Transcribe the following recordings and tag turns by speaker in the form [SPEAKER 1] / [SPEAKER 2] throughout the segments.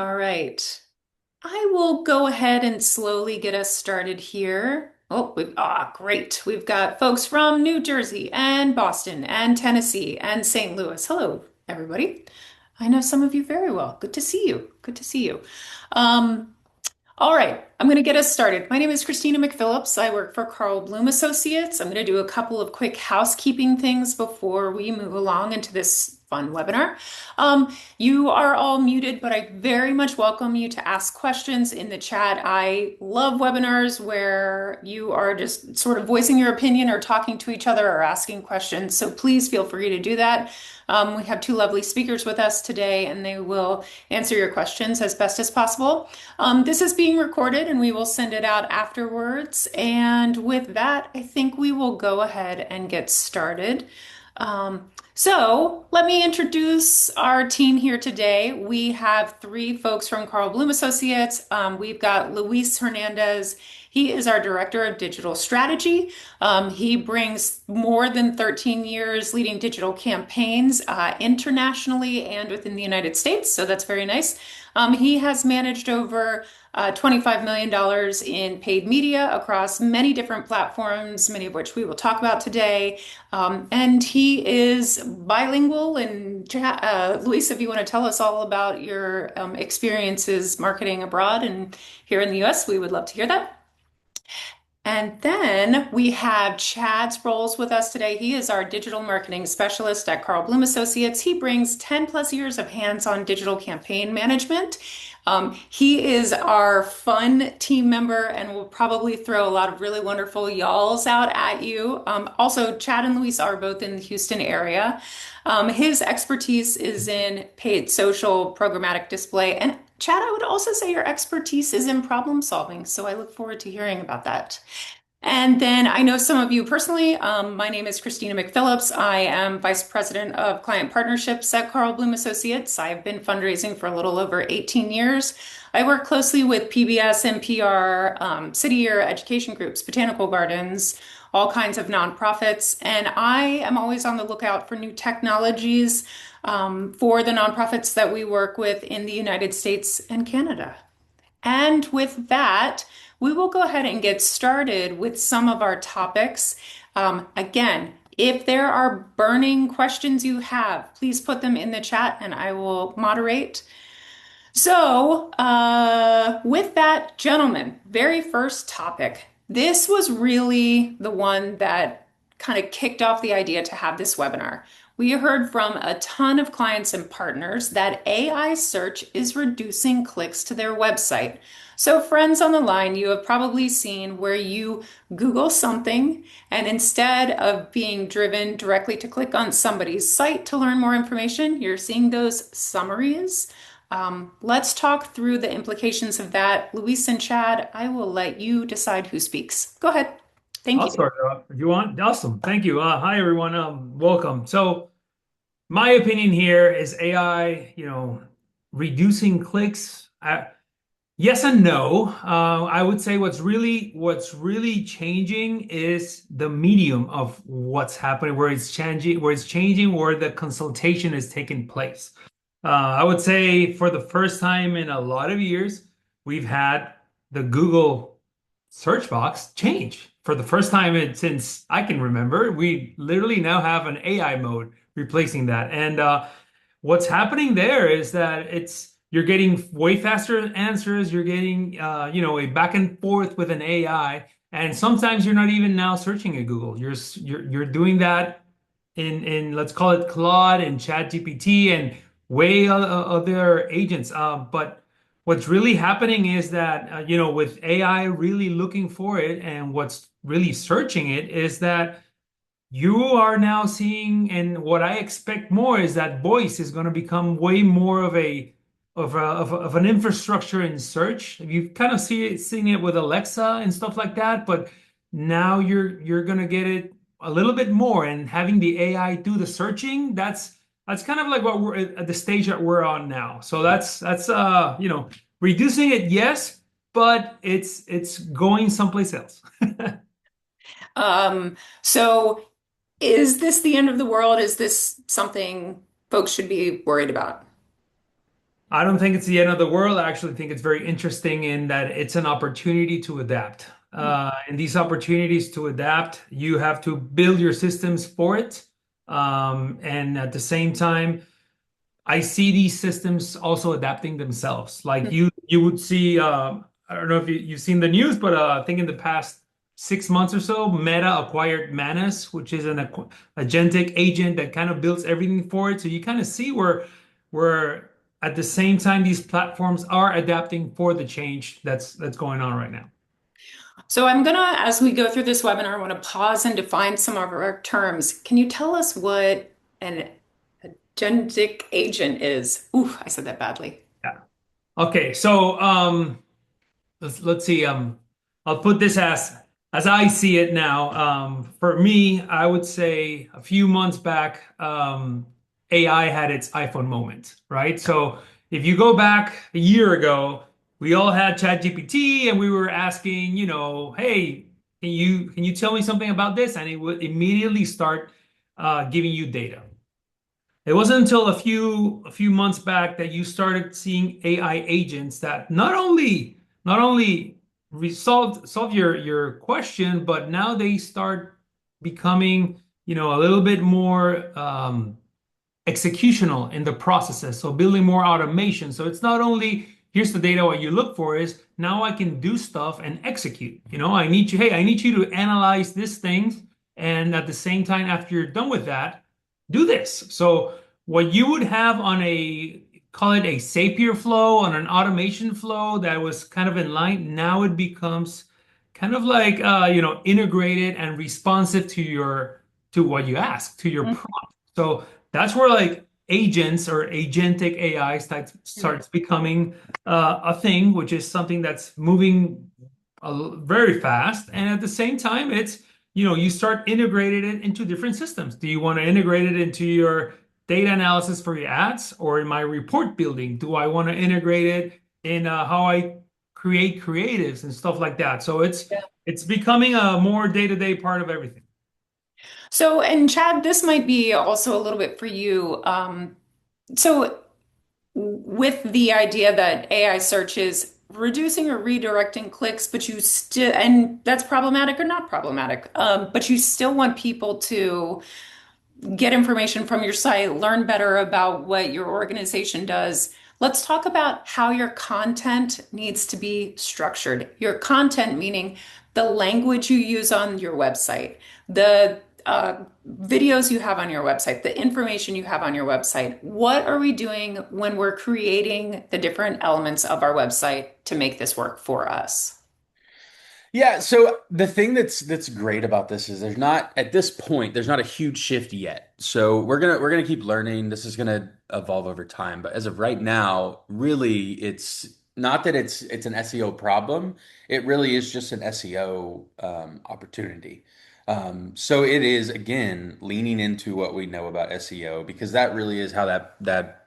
[SPEAKER 1] All right. I will go ahead and slowly get us started here. Great. We've got folks from New Jersey and Boston and Tennessee and St. Louis. Hello, everybody. I know some of you very well. Good to see you. Good to see you. Um, all right, I'm going to get us started. My name is Christina McPhillips. I work for Carl Bloom Associates. I'm going to do a couple of quick housekeeping things before we move along into this fun webinar. You are all muted, but I very much welcome you to ask questions in the chat. I love webinars where you are just sort of voicing your opinion or talking to each other or asking questions. So please feel free to do that. We have two lovely speakers with us today, and they will answer your questions as best as possible. This is being recorded and we will send it out afterwards. And with that, I think we will go ahead and get started. So let me introduce our team here today. We have three folks from Carl Bloom Associates. We've got Luis Hernandez. He is our Director of Digital Strategy. He brings more than 13 years leading digital campaigns internationally and within the United States, so that's very nice. He has managed over $25 million in paid media across many different platforms, many of which we will talk about today. And he is bilingual. And Luis, if you want to tell us all about your experiences marketing abroad and here in the US, we would love to hear that. And then we have Chad Sproles with us today. He is our digital marketing specialist at Carl Bloom Associates. He brings 10 plus years of hands-on digital campaign management. He is our fun team member and will probably throw a lot of really wonderful y'alls out at you. Also, Chad and Luis are both in the Houston area. His expertise is in paid social programmatic display. And Chad, I would also say your expertise is in problem solving. So I look forward to hearing about that. And then I know some of you personally. My name is Christina McPhillips. I am Vice President of Client Partnerships at Carl Bloom Associates. I've been fundraising for a little over 18 years. I work closely with PBS, NPR, city year education groups, botanical gardens, all kinds of nonprofits. And I am always on the lookout for new technologies for the nonprofits that we work with in the United States and Canada. And with that, we will go ahead and get started with some of our topics. Again, if there are burning questions you have, please put them in the chat and I will moderate. So, with that, gentlemen, very first topic. This was really the one that kind of kicked off the idea to have this webinar. We heard from a ton of clients and partners that AI search is reducing clicks to their website. So, friends on the line, you have probably seen where you Google something and instead of being driven directly to click on somebody's site to learn more information, you're seeing those summaries. Let's talk through the implications of that. Luis and Chad, I will let you decide who speaks. Go ahead. Thank
[SPEAKER 2] I'll
[SPEAKER 1] you.
[SPEAKER 2] start if you want. Awesome. Thank you. Hi, everyone. Welcome. So my opinion here is AI, reducing clicks. Yes and no. I would say what's really changing is the medium of what's happening, where the consultation is taking place. I would say for the first time in a lot of years, we've had the Google search box change. For the first time since I can remember, we literally now have an AI mode replacing that. And what's happening there is that you're getting way faster answers. You're getting a back and forth with an AI, and sometimes you're not even now searching at Google. You're doing that in let's call it Claude and ChatGPT and way other agents. But what's really happening is that with AI really looking for it and what's really searching it is that you are now seeing, and what I expect more is that voice is going to become way more of an infrastructure in search. You've kind of seen it with Alexa and stuff like that, but now you're going to get it a little bit more, and having the AI do the searching, that's kind of like what we're at the stage that we're on now. So that's reducing it, yes, but it's going someplace else.
[SPEAKER 1] So is this the end of the world? Is this something folks should be worried about?
[SPEAKER 2] I don't think it's the end of the world. I actually think it's very interesting in that it's an opportunity to adapt. And these opportunities to adapt, you have to build your systems for it. And at the same time, I see these systems also adapting themselves. Like you would see, I don't know if you've seen the news, but I think in the past 6 months or so, Meta acquired Manus, which is an agentic agent that kind of builds everything for it. So you kind of see where at the same time these platforms are adapting for the change that's going on right now.
[SPEAKER 1] So I'm gonna, as we go through this webinar, I want to pause and define some of our terms. Can you tell us what an agentic agent is? Ooh, I said that badly.
[SPEAKER 2] Yeah. Okay, so let's see. I'll put this as I see it now. For me, I would say a few months back, AI had its iPhone moment, right? So if you go back a year ago, we all had ChatGPT and we were asking, hey, can you tell me something about this? And it would immediately start giving you data. It wasn't until a few months back that you started seeing AI agents that not only solve your question, but now they start becoming, a little bit more executional in the processes. So building more automation. So it's not only here's the data, what you look for is now I can do stuff and execute. I need you to analyze these things. And at the same time, after you're done with that, do this. So what you would have on call it a Zapier flow, on an automation flow that was kind of in line, now it becomes kind of like integrated and responsive to what you ask, to your prompt. So that's where like agents or agentic AI starts becoming a thing, which is something that's moving very fast. And at the same time, you start integrating it into different systems. Do you want to integrate it into your data analysis for your ads or in my report building? Do I want to integrate it in how I create creatives and stuff like that? So it's becoming a more day-to-day part of everything.
[SPEAKER 1] So, and Chad, this might be also a little bit for you. So with the idea that AI search is reducing or redirecting clicks, but you still, and that's problematic or not problematic, but you still want people to get information from your site, learn better about what your organization does. Let's talk about how your content needs to be structured. Your content, meaning the language you use on your website, the videos you have on your website, the information you have on your website. What are we doing when we're creating the different elements of our website to make this work for us?
[SPEAKER 3] Yeah, so the thing that's great about this is there's not at this point there's not a huge shift yet. So we're gonna keep learning. This is gonna evolve over time. But as of right now, really it's not that it's an SEO problem. It really is just an SEO opportunity. So it is again leaning into what we know about SEO because that really is how that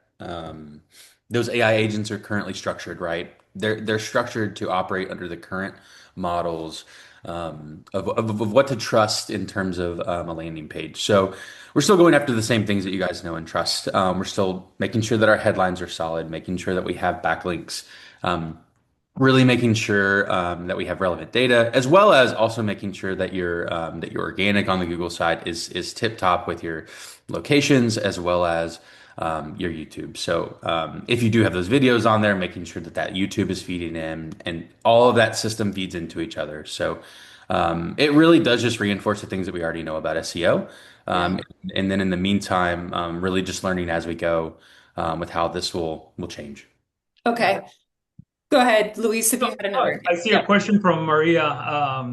[SPEAKER 3] those AI agents are currently structured, right? They're structured to operate under the current models of what to trust in terms of a landing page. So we're still going after the same things that you guys know and trust. We're still making sure that our headlines are solid, making sure that we have backlinks, really making sure that we have relevant data, as well as also making sure that your organic on the Google side is tip top with your locations as well as your YouTube. So if you do have those videos on there, making sure that YouTube is feeding in, and all of that system feeds into each other. So it really does just reinforce the things that we already know about SEO.
[SPEAKER 1] Yeah.
[SPEAKER 3] And then in the meantime, really just learning as we go with how this will change.
[SPEAKER 1] Okay. Go ahead, Luis, if you
[SPEAKER 2] So,
[SPEAKER 1] had another.
[SPEAKER 2] I see a
[SPEAKER 1] Yeah.
[SPEAKER 2] question from Maria.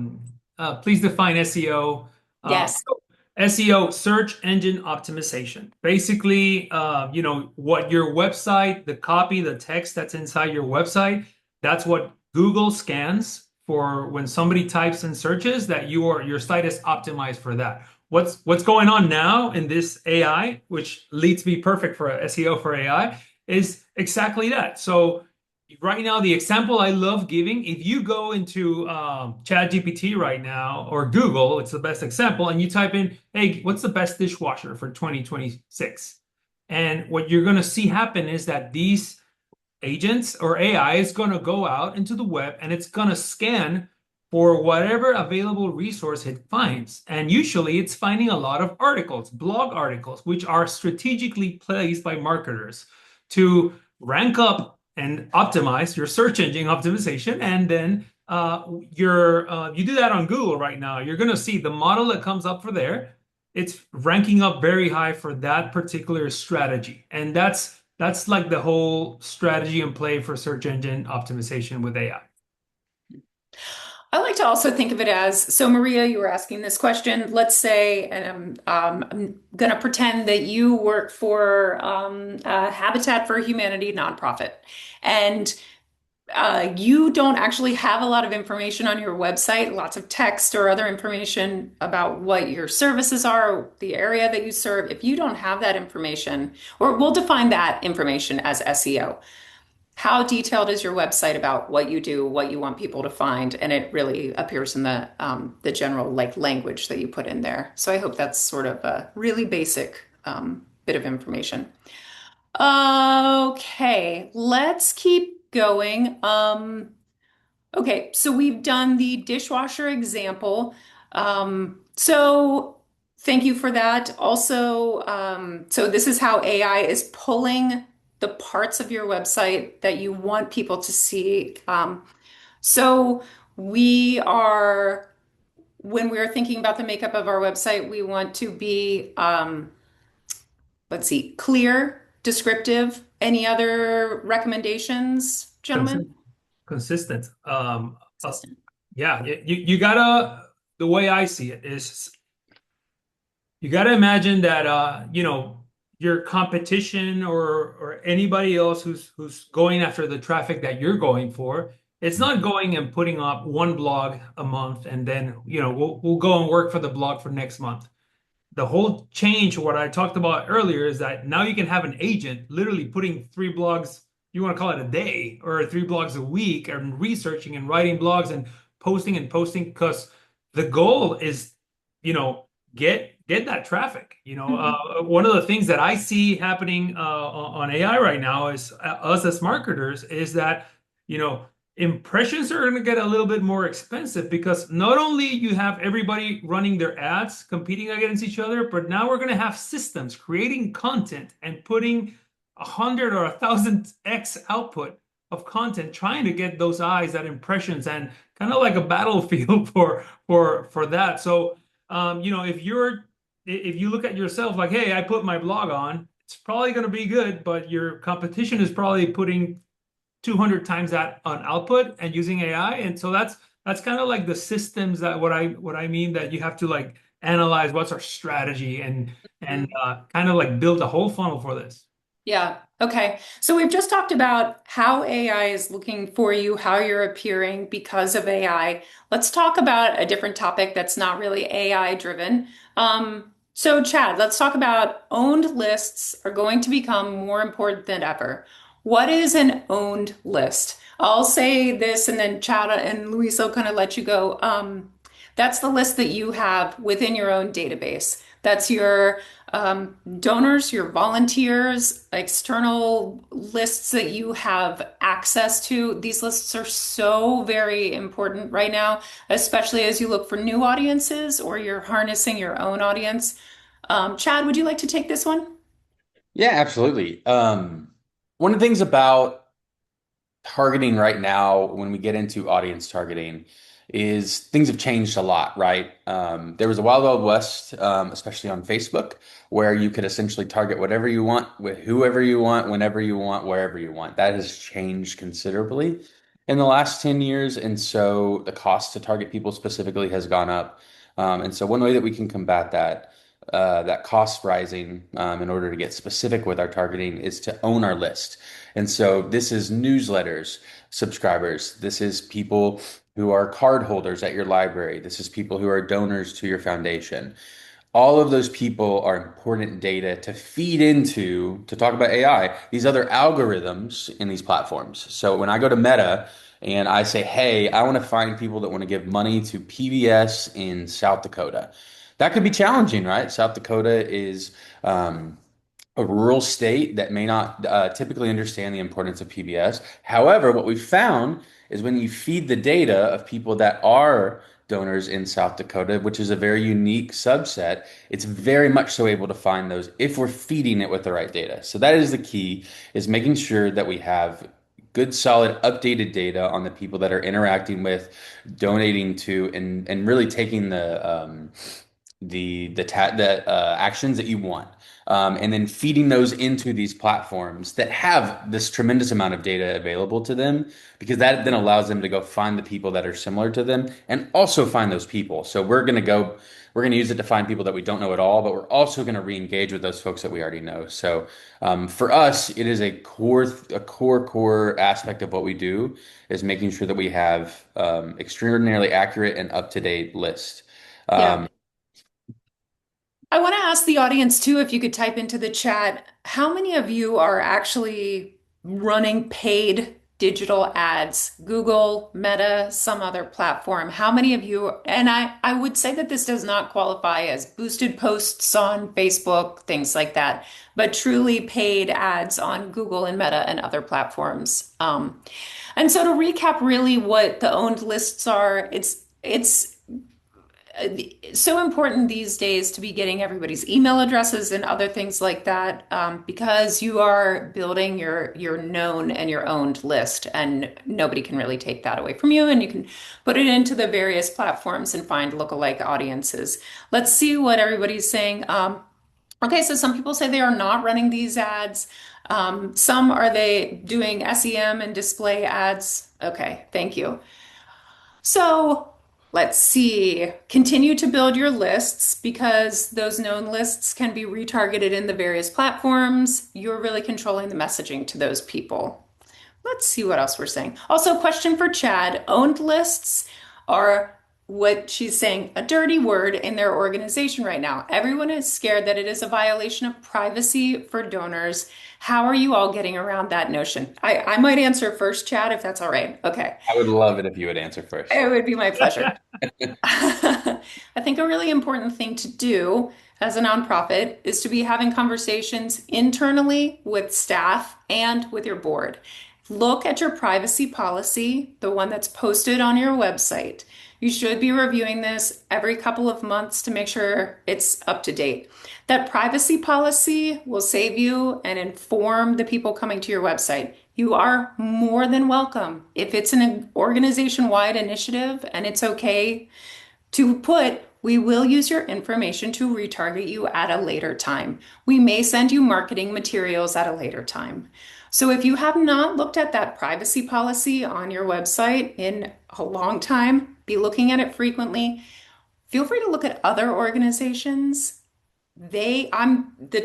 [SPEAKER 2] Please define SEO.
[SPEAKER 1] Yes.
[SPEAKER 2] SEO, search engine optimization. Basically, what your website, the copy, the text that's inside your website, that's what Google scans for when somebody types in searches that your site is optimized for that. What's going on now in this AI, which leads me perfect for SEO for AI, is exactly that. So right now, the example I love giving, if you go into ChatGPT right now or Google, it's the best example, and you type in, hey, what's the best dishwasher for 2026? And what you're going to see happen is that these agents or AI is going to go out into the web and it's going to scan for whatever available resource it finds. And usually it's finding a lot of articles, blog articles, which are strategically placed by marketers to rank up and optimize your search engine optimization. And then you do that on Google right now. You're going to see the model that comes up for there. It's ranking up very high for that particular strategy. And that's like the whole strategy and play for search engine optimization with AI.
[SPEAKER 1] I like to also think of it as, so Maria, you were asking this question. Let's say, and I'm going to pretend that you work for a Habitat for Humanity nonprofit, and you don't actually have a lot of information on your website, lots of text or other information about what your services are, or the area that you serve. If you don't have that information, or we'll define that information as SEO. How detailed is your website about what you do, what you want people to find? And it really appears in the general like language that you put in there. So I hope that's sort of a really basic bit of information. Okay, let's keep going. Okay, so we've done the dishwasher example. So thank you for that. Also, so this is how AI is pulling the parts of your website that you want people to see. So we are, when we're thinking about the makeup of our website, we want to be, let's see, clear, descriptive. Any other recommendations, gentlemen?
[SPEAKER 2] Consistent. Consistent.
[SPEAKER 1] Consistent.
[SPEAKER 2] Yeah, you gotta, the way I see it is you gotta imagine that your competition or anybody else who's going after the traffic that you're going for, it's not going and putting up one blog a month and then we'll go and work for the blog for next month. The whole change, what I talked about earlier, is that now you can have an agent literally putting 3 blogs, you want to call it a day, or 3 blogs a week, and researching and writing blogs and posting, because the goal is, get that traffic.
[SPEAKER 1] Mhm.
[SPEAKER 2] One of the things that I see happening on AI right now is us as marketers is that, you know, impressions are going to get a little bit more expensive because not only you have everybody running their ads competing against each other, but now we're going to have systems creating content and putting 100 or 1,000x output of content trying to get those eyes, that impressions, and kind of like a battlefield for that. So if you look at yourself like, hey, I put my blog on, it's probably going to be good, but your competition is probably putting 200 times that on output and using AI. And so that's kind of like the systems that what I mean, that you have to like analyze what's our strategy and kind of like build a whole funnel for this.
[SPEAKER 1] Yeah. Okay. So we've just talked about how AI is looking for you, how you're appearing because of AI. Let's talk about a different topic that's not really AI driven. So Chad, let's talk about owned lists are going to become more important than ever. What is an owned list? I'll say this and then Chad and Luis will kind of let you go. That's the list that you have within your own database. That's your donors, your volunteers, external lists that you have access to. These lists are so very important right now, especially as you look for new audiences or you're harnessing your own audience. Chad, would you like to take this one?
[SPEAKER 3] Yeah, absolutely. One of the things about targeting right now, when we get into audience targeting, is things have changed a lot, right? There was a wild, wild west, especially on Facebook, where you could essentially target whatever you want, with whoever you want, whenever you want, wherever you want. That has changed considerably in the last 10 years. And so the cost to target people specifically has gone up. And so one way that we can combat that cost rising, in order to get specific with our targeting, is to own our list. And so this is newsletters, subscribers. This is people who are card holders at your library. This is people who are donors to your foundation. All of those people are important data to feed into, to talk about AI, these other algorithms in these platforms. So when I go to Meta and I say, hey, I want to find people that want to give money to PBS in South Dakota, that could be challenging, right? South Dakota is a rural state that may not typically understand the importance of PBS. However, what we found is when you feed the data of people that are donors in South Dakota, which is a very unique subset, it's very much so able to find those if we're feeding it with the right data. So that is the key, is making sure that we have good, solid, updated data on the people that are interacting with, donating to, and really taking the actions that you want, and then feeding those into these platforms that have this tremendous amount of data available to them, because that then allows them to go find the people that are similar to them and also find those people. So we're going to use it to find people that we don't know at all, but we're also going to re-engage with those folks that we already know. So for us, it is a core aspect of what we do, is making sure that we have extraordinarily accurate and up-to-date list.
[SPEAKER 1] Yeah.
[SPEAKER 3] Um,
[SPEAKER 1] I want to ask the audience too, if you could type into the chat, how many of you are actually running paid digital ads, Google, Meta, some other platform? How many of you, and I would say that this does not qualify as boosted posts on Facebook, things like that, but truly paid ads on Google and Meta and other platforms. And so to recap really what the owned lists are, it's so important these days to be getting everybody's email addresses and other things like that, because you are building your known and your owned list, and nobody can really take that away from you. And you can put it into the various platforms and find lookalike audiences. Let's see what everybody's saying. Okay, so some people say they are not running these ads. Some are they doing SEM and display ads? Okay, thank you. So let's see. Continue to build your lists because those known lists can be retargeted in the various platforms. You're really controlling the messaging to those people. Let's see what else we're saying. Also, question for Chad. Owned lists are what she's saying, a dirty word in their organization right now. Everyone is scared that it is a violation of privacy for donors. How are you all getting around that notion? I might answer first, Chad, if that's all right. Okay.
[SPEAKER 3] I would love it if you would answer first.
[SPEAKER 1] It would be my pleasure. I think a really important thing to do as a nonprofit is to be having conversations internally with staff and with your board. Look at your privacy policy, the one that's posted on your website. You should be reviewing this every couple of months to make sure it's up to date. That privacy policy will save you and inform the people coming to your website. You are more than welcome. If it's an organization-wide initiative and it's okay to put, we will use your information to retarget you at a later time. We may send you marketing materials at a later time. So if you have not looked at that privacy policy on your website in a long time, be looking at it frequently. Feel free to look at other organizations. The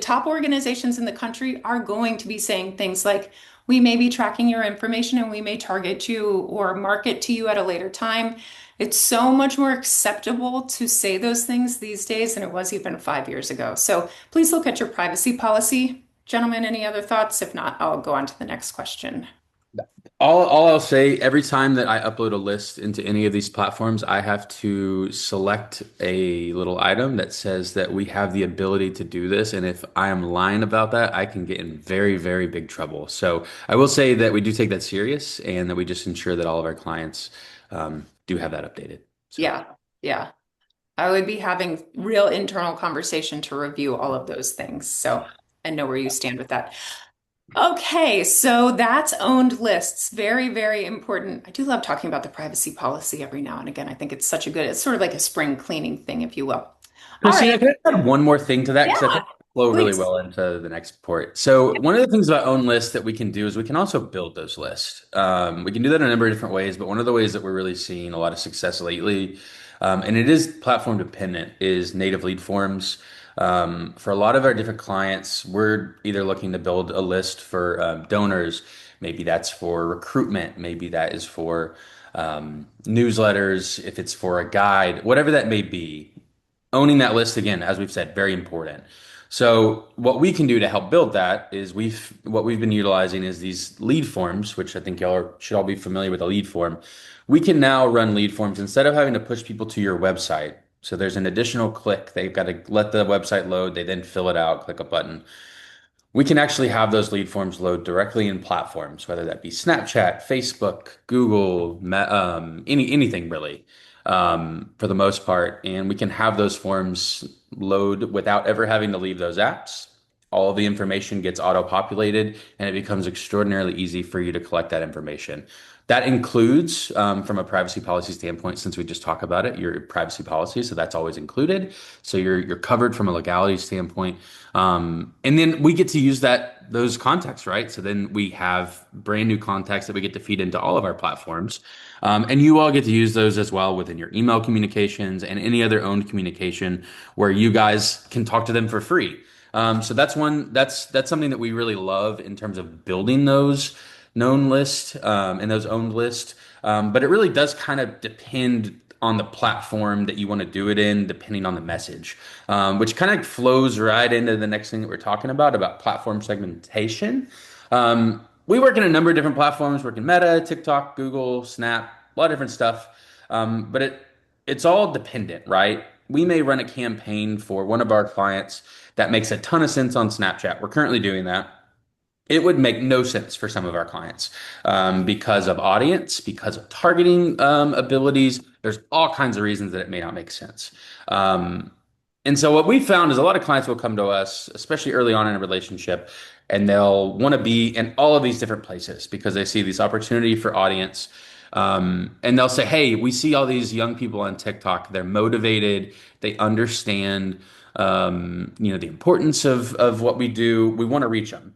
[SPEAKER 1] top organizations in the country are going to be saying things like, we may be tracking your information and we may target you or market to you at a later time. It's so much more acceptable to say those things these days than it was even 5 years ago. So please look at your privacy policy. Gentlemen, any other thoughts? If not, I'll go on to the next question.
[SPEAKER 3] All I'll say, every time that I upload a list into any of these platforms, I have to select a little item that says that we have the ability to do this. And if I am lying about that, I can get in very, very big trouble. So I will say that we do take that serious and that we just ensure that all of our clients do have that updated. So.
[SPEAKER 1] Yeah, yeah. I would be having real internal conversation to review all of those things. So I know where you stand with that. Okay, so that's owned lists. Very, very important. I do love talking about the privacy policy every now and again. I think it's such a good, it's sort of like a spring cleaning thing, if you will. All
[SPEAKER 3] Christina,
[SPEAKER 1] right.
[SPEAKER 3] can I add one more thing to that? Because I
[SPEAKER 1] Yeah,
[SPEAKER 3] think it'll flow really
[SPEAKER 1] please.
[SPEAKER 3] well into the next part. So one of the things about own lists that we can do is we can also build those lists. We can do that in a number of different ways, but one of the ways that we're really seeing a lot of success lately, and it is platform dependent, is native lead forms. For a lot of our different clients, we're either looking to build a list for donors. Maybe that's for recruitment. Maybe that is for newsletters. If it's for a guide, whatever that may be, owning that list, again, as we've said, very important. So what we can do to help build that is what we've been utilizing is these lead forms, which I think should all be familiar with a lead form. We can now run lead forms instead of having to push people to your website. So there's an additional click. They've got to let the website load. They then fill it out, click a button. We can actually have those lead forms load directly in platforms, whether that be Snapchat, Facebook, Google, anything really, for the most part. And we can have those forms load without ever having to leave those apps. All of the information gets auto-populated, and it becomes extraordinarily easy for you to collect that information. That includes, from a privacy policy standpoint, since we just talked about it, your privacy policy. So that's always included. So you're covered from a legality standpoint. And then we get to use those contacts, right? So then we have brand new contacts that we get to feed into all of our platforms. And you all get to use those as well within your email communications and any other owned communication where you guys can talk to them for free. So that's something that we really love in terms of building those known list and those owned list. But it really does kind of depend on the platform that you want to do it in, depending on the message, which kind of flows right into the next thing that we're talking about platform segmentation. We work in a number of different platforms, work in Meta, TikTok, Google, Snap, a lot of different stuff. But it's all dependent, right? We may run a campaign for one of our clients that makes a ton of sense on Snapchat. We're currently doing that. It would make no sense for some of our clients because of audience, because of targeting abilities. There's all kinds of reasons that it may not make sense. Um, and so what we found is a lot of clients will come to us, especially early on in a relationship, and they'll want to be in all of these different places because they see this opportunity for audience. And they'll say, "Hey, we see all these young people on TikTok. They're motivated. They understand, the importance of what we do. We want to reach them."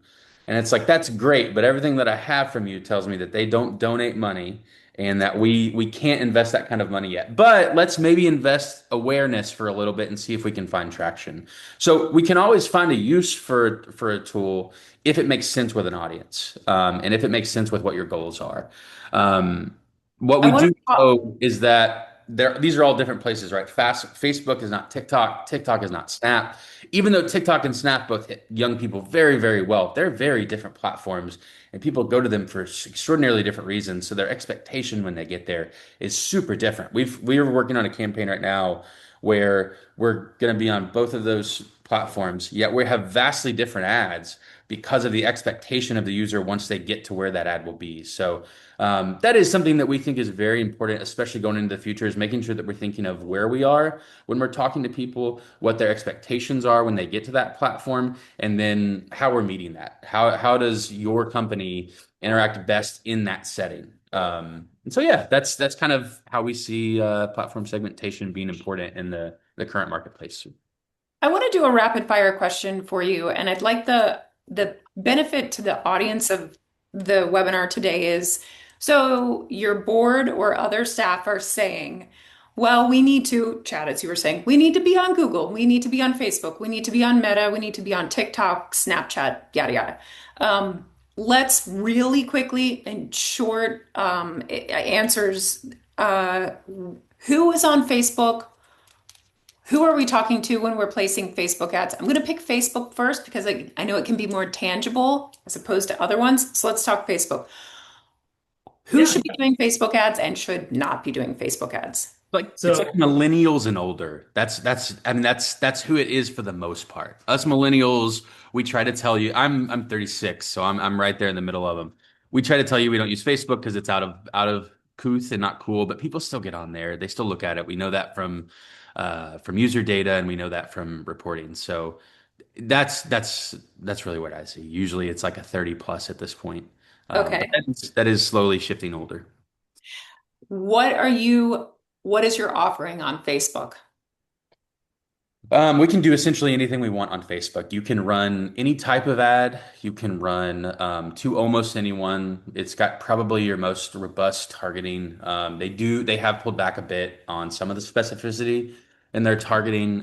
[SPEAKER 3] And it's like, that's great, but everything that I have from you tells me that they don't donate money and that we can't invest that kind of money yet. But let's maybe invest awareness for a little bit and see if we can find traction. So we can always find a use for a tool if it makes sense with an audience, and if it makes sense with what your goals are. Um, what
[SPEAKER 1] I
[SPEAKER 3] we
[SPEAKER 1] want
[SPEAKER 3] do
[SPEAKER 1] to talk.
[SPEAKER 3] know is that these are all different places, right? Facebook is not TikTok. TikTok is not Snap. Even though TikTok and Snap both hit young people very, very well, they're very different platforms, and people go to them for extraordinarily different reasons. So their expectation when they get there is super different. We're working on a campaign right now where we're going to be on both of those platforms, yet we have vastly different ads because of the expectation of the user once they get to where that ad will be. So that is something that we think is very important, especially going into the future, is making sure that we're thinking of where we are when we're talking to people, what their expectations are when they get to that platform, and then how we're meeting that. How does your company interact best in that setting? And so yeah, that's kind of how we see platform segmentation being important in the current marketplace.
[SPEAKER 1] I want to do a rapid fire question for you, and I'd like the benefit to the audience of the webinar today is so your board or other staff are saying, well, we need to, Chad, as you were saying, we need to be on Google, we need to be on Facebook, we need to be on Meta, we need to be on TikTok, Snapchat, yada yada. Let's really quickly and short answers. Who is on Facebook? Who are we talking to when we're placing Facebook ads? I'm going to pick Facebook first because I know it can be more tangible as opposed to other ones. So let's talk Facebook. Who
[SPEAKER 2] Yeah.
[SPEAKER 1] should be doing Facebook ads and should not be doing Facebook ads?
[SPEAKER 3] Like it's like
[SPEAKER 2] So
[SPEAKER 3] millennials and older. That's who it is for the most part. Us millennials, we try to tell you. I'm 36, so I'm right there in the middle of them. We try to tell you we don't use Facebook because it's out of couth and not cool, but people still get on there. They still look at it. We know that from user data, and we know that from reporting. So that's really what I see. Usually, it's like a 30 plus at this point, but
[SPEAKER 1] Okay.
[SPEAKER 3] that is slowly shifting older.
[SPEAKER 1] What are you, what is your offering on Facebook?
[SPEAKER 3] We can do essentially anything we want on Facebook. You can run any type of ad. You can run to almost anyone. It's got probably your most robust targeting. They have pulled back a bit on some of the specificity in their targeting,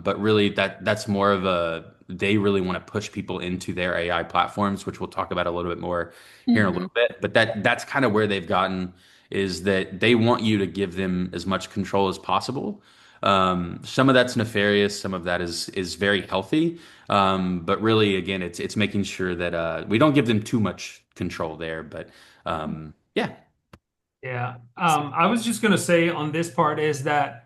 [SPEAKER 3] but really that's more of they really want to push people into their AI platforms, which we'll talk about a little bit more here in a
[SPEAKER 1] Mhm.
[SPEAKER 3] little bit. But that's kind of where they've gotten is that they want you to give them as much control as possible. Some of that's nefarious, some of that is very healthy. But really, again, it's making sure that we don't give them too much control there. But yeah.
[SPEAKER 2] yeah, I was just gonna say on this part is that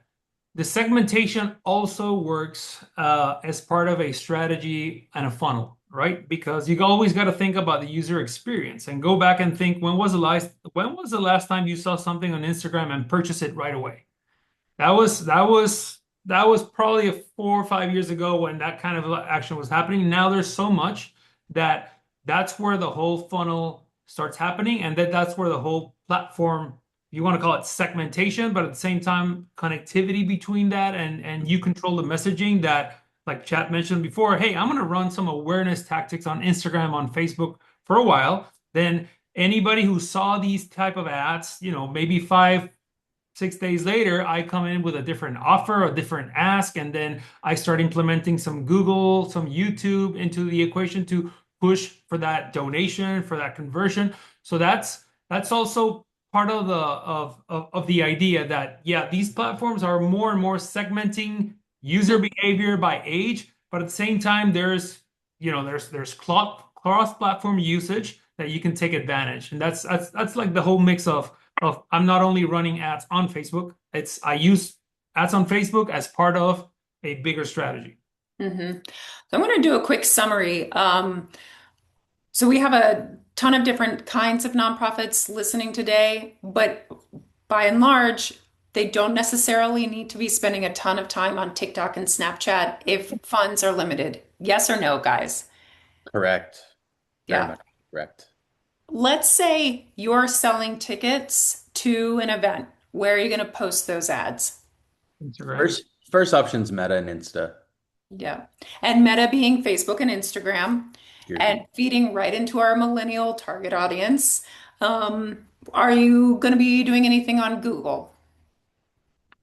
[SPEAKER 2] the segmentation also works as part of a strategy and a funnel, right? Because you always got to think about the user experience and go back and think when was the last time you saw something on Instagram and purchase it right away? That was probably 4 or 5 years ago when that kind of action was happening. Now there's so much that that's where the whole funnel starts happening, and that's where the whole platform, you want to call it segmentation, but at the same time, connectivity between that and you control the messaging that, like Chat mentioned before, hey, I'm going to run some awareness tactics on Instagram, on Facebook for a while. Then anybody who saw these type of ads, maybe 5, 6 days later, I come in with a different offer, a different ask, and then I start implementing some Google, some YouTube into the equation to push for that donation, for that conversion. So that's also part of the idea that yeah, these platforms are more and more segmenting user behavior by age, but at the same time, there's cross-platform usage that you can take advantage, and that's like the whole mix of I'm not only running ads on Facebook, I use ads on Facebook as part of a bigger strategy.
[SPEAKER 1] So I'm going to do a quick summary. So we have a ton of different kinds of nonprofits listening today, but by and large, they don't necessarily need to be spending a ton of time on TikTok and Snapchat if funds are limited. Yes or no, guys?
[SPEAKER 3] Correct. Very
[SPEAKER 1] Yeah.
[SPEAKER 3] much correct.
[SPEAKER 1] Let's say you're selling tickets to an event. Where are you going to post those ads?
[SPEAKER 2] Instagram.
[SPEAKER 3] First option's Meta and Insta.
[SPEAKER 1] Yeah. And Meta being Facebook and Instagram
[SPEAKER 3] Here's
[SPEAKER 1] and feeding right into our millennial target audience. Are you going to be doing anything on Google?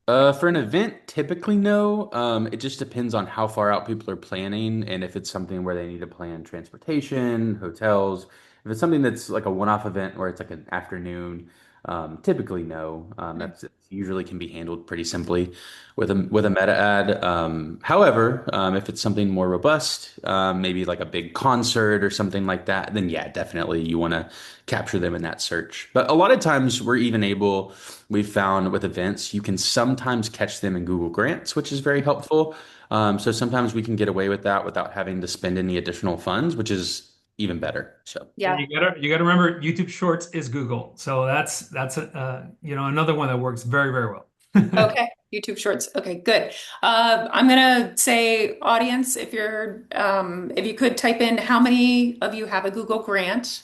[SPEAKER 3] For an event, typically no. It just depends on how far out people are planning and if it's something where they need to plan transportation, hotels. If it's something that's like a one-off event where it's like an afternoon, typically no. That's usually can be handled pretty simply with a meta ad. However, if it's something more robust, maybe like a big concert or something like that, then yeah, definitely you want to capture them in that search. But a lot of times we've found with events, you can sometimes catch them in Google Grants, which is very helpful. So sometimes we can get away with that without having to spend any additional funds, which is even better. So
[SPEAKER 1] Yeah.
[SPEAKER 2] You gotta remember YouTube Shorts is Google, so that's another one that works very very well.
[SPEAKER 1] Okay. YouTube Shorts. Okay, good. I'm gonna say, audience, if you could type in how many of you have a Google Grant.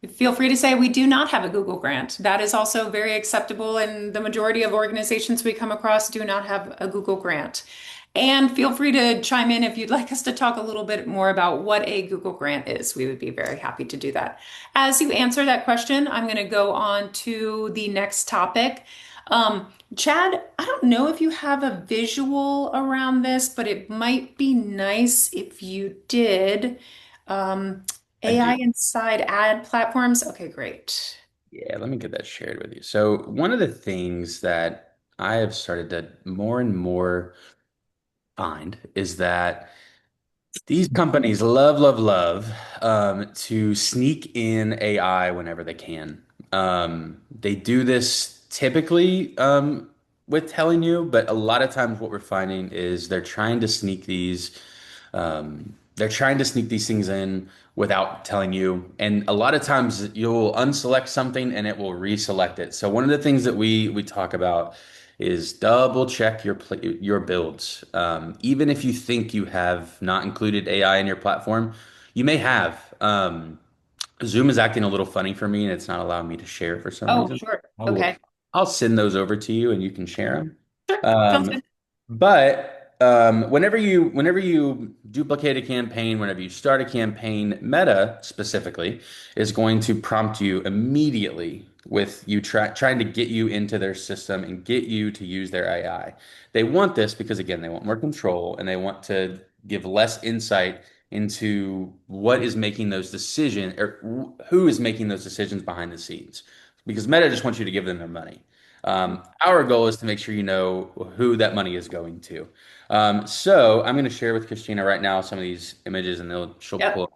[SPEAKER 1] Feel free to say we do not have a Google Grant. That is also very acceptable, and the majority of organizations we come across do not have a Google Grant. And feel free to chime in if you'd like us to talk a little bit more about what a Google Grant is. We would be very happy to do that. As you answer that question, I'm going to go on to the next topic. Chad, I don't know if you have a visual around this, but it might be nice if you did. Um,
[SPEAKER 3] I do.
[SPEAKER 1] AI inside ad platforms. Okay, great.
[SPEAKER 3] Yeah, let me get that shared with you. So one of the things that I have started to more and more find is that these companies love, love, love to sneak in AI whenever they can. They do this typically with telling you, but a lot of times what we're finding is they're trying to sneak these things in without telling you. And a lot of times you'll unselect something and it will reselect it. So one of the things that we talk about is double check your builds. Even if you think you have not included AI in your platform, you may have. Zoom is acting a little funny for me and it's not allowing me to share for some
[SPEAKER 1] Oh,
[SPEAKER 3] reason.
[SPEAKER 1] sure.
[SPEAKER 3] I will,
[SPEAKER 1] Okay.
[SPEAKER 3] I'll send those over to you and you can share them.
[SPEAKER 1] Sure. Sounds
[SPEAKER 3] Um,
[SPEAKER 1] good.
[SPEAKER 3] but whenever you duplicate a campaign, whenever you start a campaign, Meta specifically is going to prompt you immediately with trying to get you into their system and get you to use their AI. They want this because again, they want more control and they want to give less insight into what is making those decisions or who is making those decisions behind the scenes. Because Meta just wants you to give them their money. Our goal is to make sure you know who that money is going to. So I'm going to share with Christina right now some of these images, and she'll
[SPEAKER 1] Yep.
[SPEAKER 3] pull.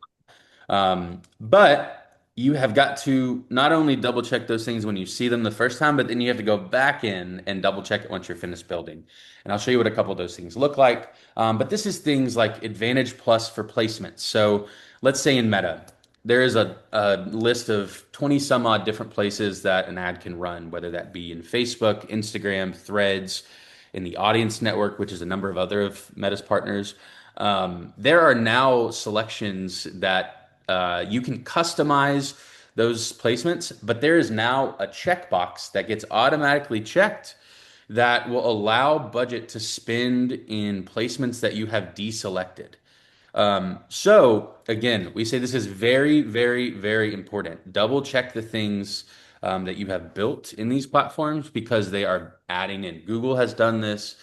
[SPEAKER 3] But you have got to not only double check those things when you see them the first time, but then you have to go back in and double check it once you're finished building. And I'll show you what a couple of those things look like. But this is things like Advantage Plus for placements. So let's say in Meta, there is a list of 20 some odd different places that an ad can run, whether that be in Facebook, Instagram, Threads, in the Audience Network, which is a number of other of Meta's partners. There are now selections that you can customize those placements, but there is now a checkbox that gets automatically checked that will allow budget to spend in placements that you have deselected. So again, we say this is very, very, very important. Double check the things that you have built in these platforms because they are adding in. Google has done this.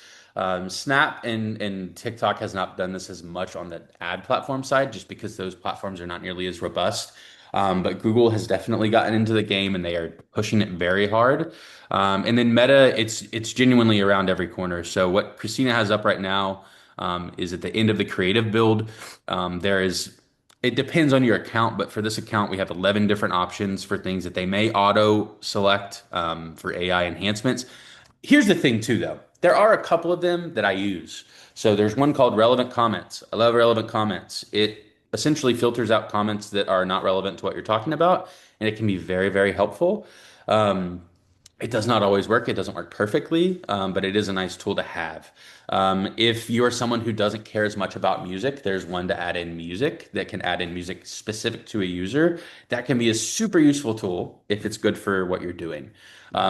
[SPEAKER 3] Snap and TikTok has not done this as much on the ad platform side, just because those platforms are not nearly as robust. But Google has definitely gotten into the game and they are pushing it very hard. And then Meta, it's genuinely around every corner. So what Christina has up right now is at the end of the creative build. There is, it depends on your account, but for this account, we have 11 different options for things that they may auto select for AI enhancements. Here's the thing, too, though. There are a couple of them that I use. So there's one called relevant comments. I love relevant comments. It essentially filters out comments that are not relevant to what you're talking about, and it can be very, very helpful. Um, it does not always work. It doesn't work perfectly, but it is a nice tool to have. If you are someone who doesn't care as much about music, there's one to add in music that can add in music specific to a user. That can be a super useful tool if it's good for what you're doing.